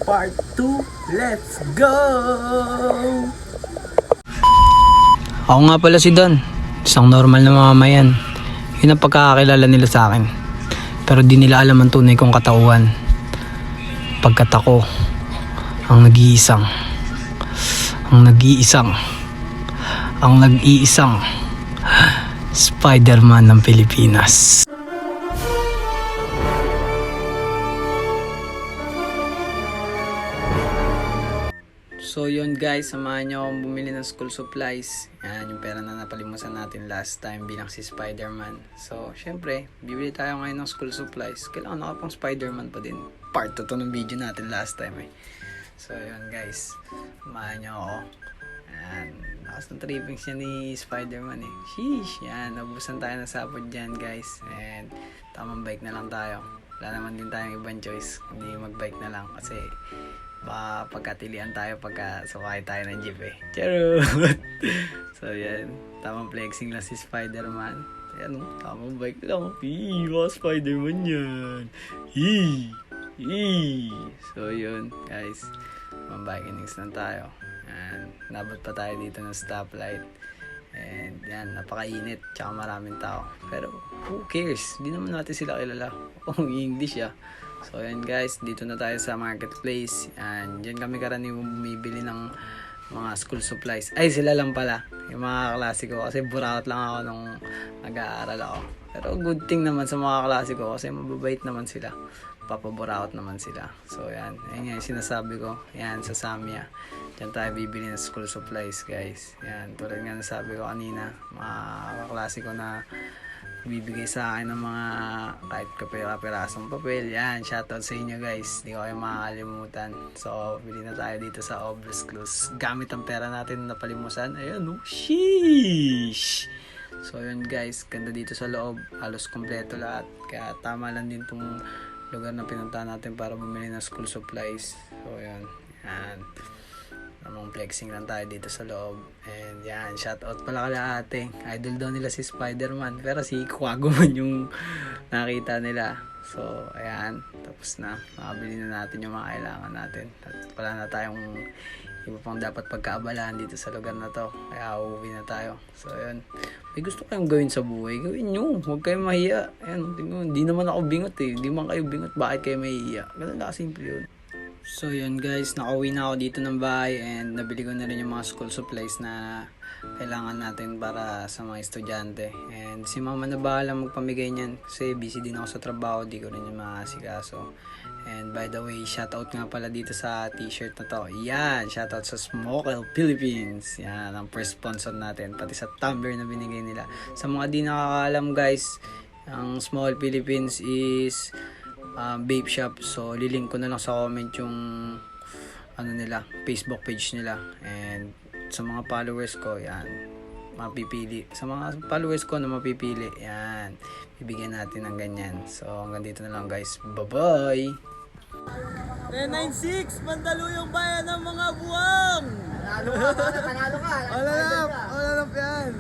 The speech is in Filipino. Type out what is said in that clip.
Part 2, let's go! Ako nga pala si Don, isang normal na mamamayan. Yun ang pagkakakilala nila sa akin. Pero di nila alam ang tunay kong katauhan. Pagkat ako, ang nag-iisang Spider-Man ng Pilipinas. So yun guys, samahan nyo akong bumili ng school supplies. Yan, yung pera na napalimusan natin last time bilang si Spider-Man. So syempre, bibili tayo ngayon ng school supplies. Kailangan nakapang Spider-Man pa din. Part 2 to ng video natin last time eh. So yun guys, samahan nyo ako. Yan, lakas ng trippings niya ni Spider-Man eh. Sheesh, yan, nabusan tayo ng sapod dyan guys. And tamang bike na lang tayo. Wala naman din tayong ibang choice, hindi mag-bike na lang kasi baka pagkatilian tayo pagka sukay tayo ng jeep eh. Charot! So yan, tamang flexing lang si Spider-Man. Ayan, tamang bike lang. Mga Spider-Man yan. So yun guys, mambikinings lang tayo. Yan, nabot pa tayo dito ng stoplight. And yan, napakainit, tsaka maraming tao. Pero who cares? Di naman natin sila kilala. English ah. So yan guys, dito na tayo sa marketplace. And dyan kami karaniwang bumibili ng mga school supplies. Ay, sila lang pala, yung mga klase ko. Kasi buraot lang ako nung nag-aaral ako. Pero good thing naman sa mga klase ko kasi mababait naman sila. Papaburaot naman sila. So yan, yan yung sinasabi ko. Yan, sa Samia. Diyan tayo bibili ng school supplies guys. Yan, tulad nga nasabi ko kanina, mga kaklase ko na bibigay sa akin ng mga kahit kapira-pirasong papel. Yan, shoutout sa inyo guys, di ko kayo makakalimutan. So bili na tayo dito sa Obvious Clues gamit ang pera natin na palimusan. Ayan no, sheesh. So yun guys, ganda dito sa loob, halos kompleto lahat, kaya tama lang din tong lugar na pinuntahan natin para bumili ng school supplies. So yan, yan, namang flexing lang tayo dito sa loob. And yan, shoutout pala kala ate. Idol daw nila si Spider-Man, pero si Quago man yung nakita nila. So ayan, tapos na, makabili na natin yung mga kailangan natin. At wala na tayong iba pang dapat pagkaabalahan dito sa lugar na to, kaya uuwi na tayo. So yun, may gusto kayong gawin sa buhay, gawin nyo, huwag kayong mahiya. Ayan, hindi naman ako bingot eh, hindi man kayo bingot, bakit kayo mahiya? Ganun lang simple yun. So yun guys, nakauwi na ako dito ng bahay and nabili ko na rin yung mga school supplies na kailangan natin para sa mga estudyante. And si mama na bahala magpamigay niyan kasi busy din ako sa trabaho, di ko rin yung maasikaso. And by the way, shoutout nga pala dito sa t-shirt na to. Yan, shoutout sa Smokel Philippines. Yan, ang first sponsor natin, pati sa tumbler na binigay nila. Sa mga di nakakaalam guys, ang Smokel Philippines is vape shop. So lilink ko na lang sa comment yung ano nila, Facebook page nila. And sa mga followers ko, yan, mapipili. Sa mga followers ko na mapipili, yan, bibigyan natin ng ganyan. So hanggang dito na lang guys, bye bye. 996, Mandaluyong Bayan ng mga buwang! Panalo ka! Wala lang yan!